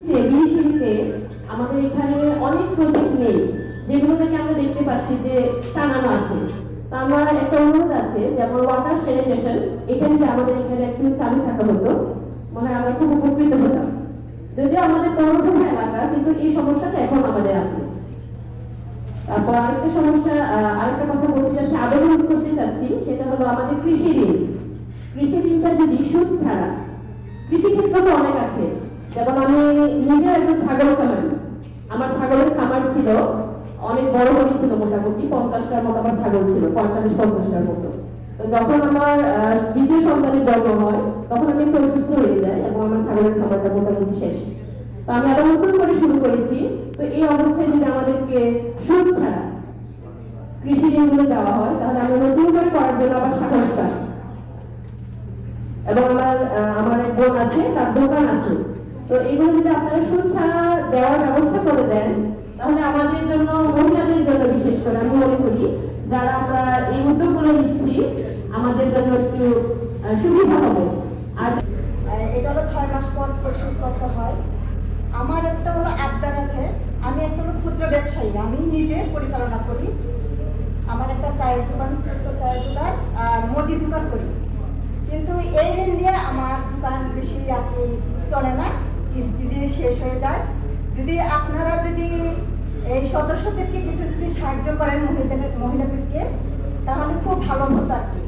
সিরিজে আমাদের এখানে অনেক প্রজেক্ট নেই, যেগুলো থেকে আমরা দেখতে পাচ্ছি যে টানানো আছে। তো আমার একটা অনুরোধ আছে, যেমন ওয়াটার স্যানিটেশন, এটা যদি আমাদের এখানে একটু চালু থাকা হতো, মনে হয় আমরা খুব উপকৃত হতাম। যদিও আমাদের পৌরসভা এলাকা, কিন্তু এই সমস্যাটা এখন আমাদের আছে। তারপর আরেকটা সমস্যা, আরেকটা কথা বলতে চাচ্ছি, আবেদন করতে চাচ্ছি, সেটা হলো আমাদের কৃষি ঋণ। কৃষি ঋণটা যদি সুদ ছাড়া, কৃষিক্ষেত্র তো অনেক আছে, যেমন আমি নিজেও একজন ছাগল খামারি। আমার ছাগলের খামার ছিল, অনেক বড় বড় ছিল, মোটামুটি 50টার মতো আমার ছাগল ছিল, 45-50টার মতো। তো যখন আমার দ্বিতীয় সন্তানের জন্ম হয়, তখন আমি একটু অসুস্থ হয়ে যাই এবং আমার ছাগলের খামারটা মোটামুটি শেষ। তো আমি আবার নতুন করে শুরু করেছি। তো এই অবস্থায় যদি আমাদেরকে সুদ ছাড়া কৃষি ঋণগুলো দেওয়া হয়, তাহলে আমরা নতুন করে করার জন্য আবার সাহস পাই। এবং আমার এক বোন আছে, তার দোকান আছে। তো এগুলো যদি আপনারা সুদ ছাড়া দেওয়ার ব্যবস্থা করে দেন, তাহলে আমাদের জন্য, মহিলাদের জন্য বিশেষ করে আমি মনে করি, যারা আমরা এই উদ্যোগগুলো নিচ্ছি, আমাদের জন্য একটু সুবিধা হবে। আর এটা হলো 6 মাস পর পরিশোধ করতে হয়। আমার একটা হলো আবদার আছে, আমি একটা হলো ক্ষুদ্র ব্যবসায়ী, আমি নিজে পরিচালনা করি। আমার একটা চায়ের দোকান, ছোট্ট চায়ের দোকান আর মুদি দোকান করি। কিন্তু এই ঋণ দিয়ে আমার দোকান বেশি আর কি চলে না, কিস্তি দিয়ে শেষ হয়ে যায়। যদি আপনারা যদি এই সদস্যদেরকে কিছু যদি সাহায্য করেন, মহিলাদেরকে, তাহলে খুব ভালো হতো আর কি,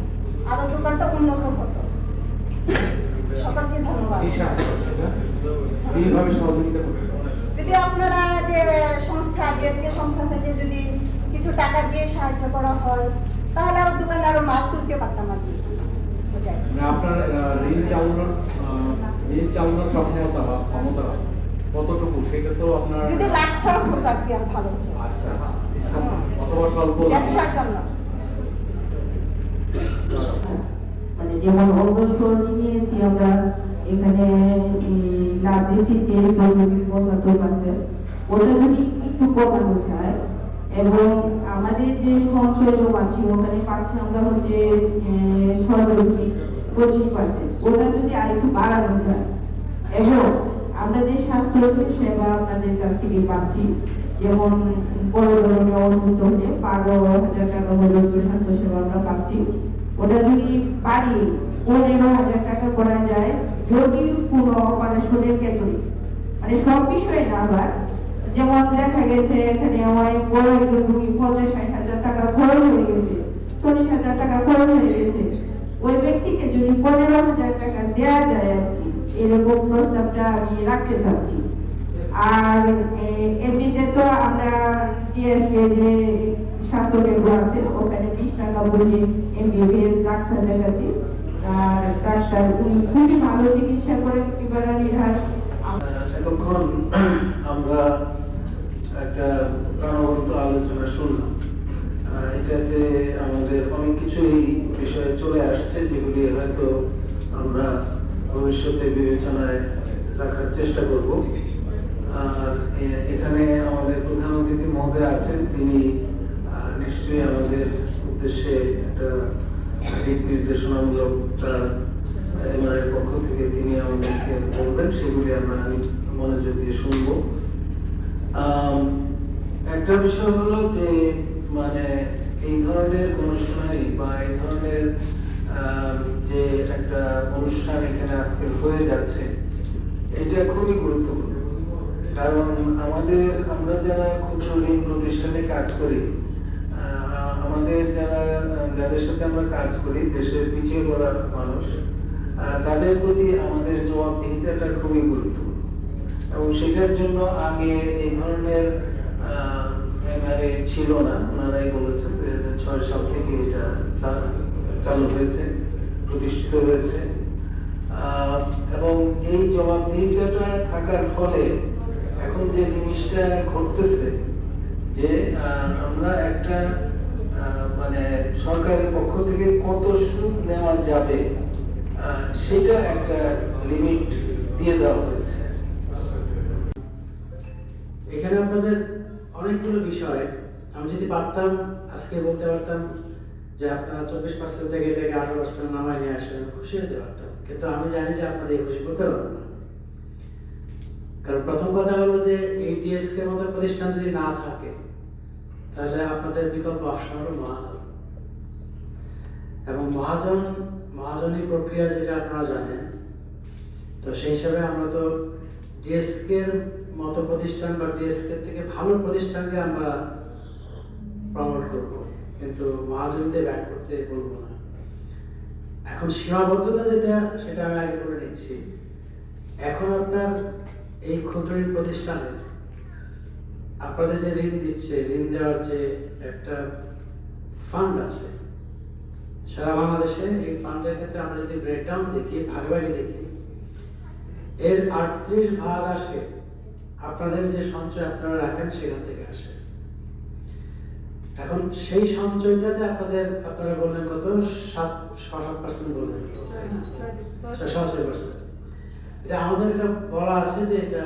আরো দোকানটা উন্নত হতো। সকলকে ধন্যবাদ। যদি আপনারা যে সংস্থা, ডিএসকে সংস্থা থেকে যদি কিছু টাকা দিয়ে সাহায্য করা হয়, তাহলে আরো দোকানে আরো মাল তুলতে পারতাম আর কি। আপনার ঋণ চালানোর সক্ষমতা বা ক্ষমতা কতটুকু, সেটা তো আপনার যদি লাখ ছাড়া হতো আর কি, আর ভালো। আচ্ছা, অথবা স্বল্প ব্যবসার জন্য মানে যেমন অন্য স্টোর নিয়েছি আমরা, এখানে লাভ দিয়েছি 73-75%। ওটা যদি একটু কমানো যায়, এবং আমাদের যে সঞ্চয় আছে ওখানে পাচ্ছি আমরা হচ্ছে 6.25%, ওটা যদি আরেকটু বাড়ানো যায়, এবং আমরা যে স্বাস্থ্য সেবা আপনাদের কাছ থেকে পাচ্ছি, যেমন বড় ধরনের অসুস্থ হলে 12,000 টাকা হলে স্বাস্থ্য সেবা আমরা পাচ্ছি, ওটা যদি পারি 15,000 টাকা করা যায়, যদি কোনো অপারেশনের ক্ষেত্রে, মানে সব বিষয়ে না। আবার যেমন দেখা গেছে এখানে অনেক বড় একজন রুগী 50-60 হাজার টাকা খরচ হয়ে গেছে, 40,000 টাকা খরচ হয়ে গেছে, ওই ব্যক্তিকে যদি 15,000 টাকা দেওয়া যায় আর কি, এরকম প্রস্তাবটা আমি রাখতে চাচ্ছি। আর এমনিতে তো আমরা ডিএসকে যে স্বাস্থ্য কেন্দ্র আছে, ওখানে 20 টাকা বলে এমবিবিএস ডাক্তার দেখাচ্ছি, আর ডাক্তার উনি খুবই ভালো চিকিৎসা করেন, একেবারে নিরাশ। এতক্ষণ আমরা একটা প্রাণবন্ত আলোচনা শুনলাম। এটাতে আমাদের অনেক কিছুই বিষয়ে চলে আসছে, যেগুলি হয়তো আমরা ভবিষ্যতে বিবেচনায় রাখার চেষ্টা করব। আর এখানে আমাদের প্রধান অতিথি মহোদয় আছেন, তিনি নিশ্চয়ই আমাদের উদ্দেশ্যে একটা দিক নির্দেশনামূলক এমআরআই পক্ষ থেকে তিনি আমাদেরকে বলবেন, সেগুলি আমরা মনোযোগ দিয়ে শুনব। একটা বিষয় হলো যে মানে এই ধরনের অনুষ্ঠানে বা এই ধরনের যে একটা অনুষ্ঠান এখানে আজকে হয়ে যাচ্ছে, এটা খুবই গুরুত্বপূর্ণ। কারণ আমরা যারা ক্ষুদ্র ঋণ প্রতিষ্ঠানে কাজ করি, আমাদের যাদের সাথে আমরা কাজ করি, দেশের পিছিয়ে পড়া মানুষ, তাদের প্রতি আমাদের জবাবদিহিতাটা খুবই গুরুত্বপূর্ণ। এবং সেটার জন্য আগে এই ধরনের এমআরআই ছিল না, ওনারাই বলেছেন 2006 সাল থেকে এটা চালু হয়েছে, প্রতিষ্ঠিত হয়েছে। এবং এই জবাবদিহিতাটা থাকার ফলে এখন যে জিনিসটা ঘটতেছে, যে আমরা একটা মানে সরকারের পক্ষ থেকে কত সুদ নেওয়া যাবে, সেটা একটা লিমিট দিয়ে দেওয়া হয়েছে। এখানে আপনাদের অনেকগুলো বিষয় আমি যদি পারতাম আজকে বলতে পারতাম যে আপনারা 24% থেকে এটাকে 18% নামায় নিয়ে আসেন, খুশি হতে পারতাম, কিন্তু আমি জানি যে আপনারা এই খুশি করতে পারবেন না। কারণ প্রথম কথা হলো যে এই টিএসকে এর মতো প্রতিষ্ঠান যদি না থাকে তাহলে আপনাদের বিকল্প অপশন হলো মহাজন। এবং মহাজনী প্রক্রিয়া যেটা আপনারা জানেন, তো সেই হিসাবে আমরা তো ডিএসকে এর মতো প্রতিষ্ঠান বা ডিএসকে থেকে ভালো প্রতিষ্ঠানকে আমরা প্রমোট করব, কিন্তু মহাজনীতে ব্যাক করতে বলবো না। এখন সীমাবদ্ধতা যেটা সেটা আমি আগে বলে নিচ্ছি। এখন আপনার এই ক্ষুদ্র ঋণ প্রতিষ্ঠানে আপনাদের যে ঋণ দিচ্ছে, ঋণ দেওয়ার যে একটা ফান্ড আছে সারা বাংলাদেশে, এই ফান্ডের ক্ষেত্রে আমরা যদি ব্রেকডাউন দেখি, ভাগাভাগি দেখি, এর 38 ভাগ আসে আপনাদের যে সঞ্চয় আপনারা রাখেন সেখান থেকে আসে। এখন সেই সঞ্চয়টাতে আপনারা বললেন কত, 7% বললেন, 6% এটা আমাদের এটা বলা আছে যে এটা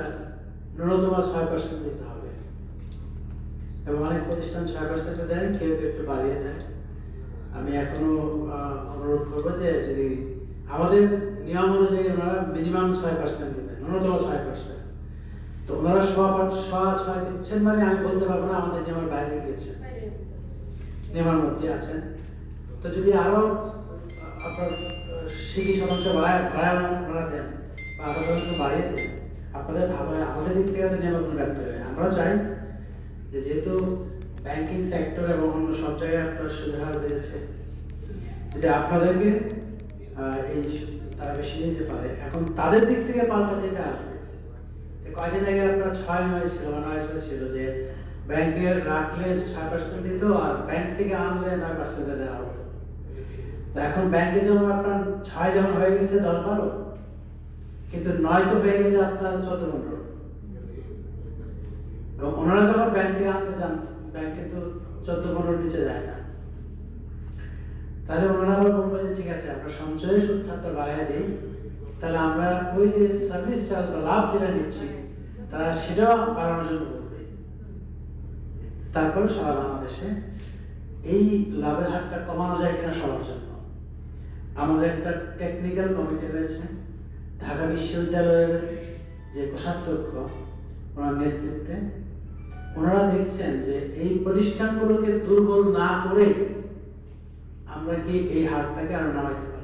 ন্যূনতম 6% দিতে হবে, এবং অনেক প্রতিষ্ঠান 6% দেয়, কেউ একটু বাড়িয়ে দেয়। আমি এখনো অনুরোধ করবো যে যদি আমাদের নিয়ম অনুযায়ী ওনারা মিনিমাম 6% দেবেন, ন্যূনতম 6%। তো ওনারা 6.6 দিচ্ছেন মানে আমি বলতে পারবো না আমাদের নিয়মের বাইরে দিয়েছেন, নিয়মের মধ্যে আছেন। তো যদি আরো আপনার 60% বাড়ায় দেন বা 8% বাড়িয়ে দেন, আপনাদের ভালো হয়। আমাদের দিক থেকে তো নিয়মের কোনো ব্যর্থ হয়। আমরা চাই যে যেহেতু ব্যাংকিং সেক্টর এবং অন্য সব জায়গায় আপনার সুদের হার বেড়েছে, যদি আপনাদেরকে এই তারা বেশি দিতে পারে, এখন তাদের দিক থেকে পাল্টা যেটা আসবে, যে কয়দিন আগে আপনার 6-9 ছিল বা 9 ছিল যে ব্যাংকের রাখলে 6% দিত আর ব্যাংক থেকে আনলে 9% দেওয়া হতো। তো এখন ব্যাংকে যেমন আপনার 6 যেমন হয়ে গেছে 10-12, কিন্তু 9 তো হয়ে গেছে আপনার 14-15। এবং ওনারা যখন ব্যাংক থেকে আনতে যান, ব্যাংকে তো 14-15 নিচে যায় না। তাহলে ওনারা আবার বলবো যে ঠিক আছে আমরা সঞ্চয়ের সুদ ছাড়টা বাড়াই দিই, তাহলে আমরা ওই যে সার্ভিস চার্জ বা লাভ যেটা নিচ্ছি তারা সেটাও বাড়ানোর জন্য বলবে। তারপর সারা বাংলাদেশে এই লাভের হারটা কমানো যায় কিনা সবার জন্য আমাদের একটা টেকনিক্যাল কমিটি রয়েছে, ঢাকা বিশ্ববিদ্যালয়ের যে কোষাধ্যক্ষ ওনার নেতৃত্বে। ওনারা দেখছেন যে এই প্রতিষ্ঠানগুলোকে দুর্বল না করে আমরা কি এই হারটাকে আরো নামাইতে পারি।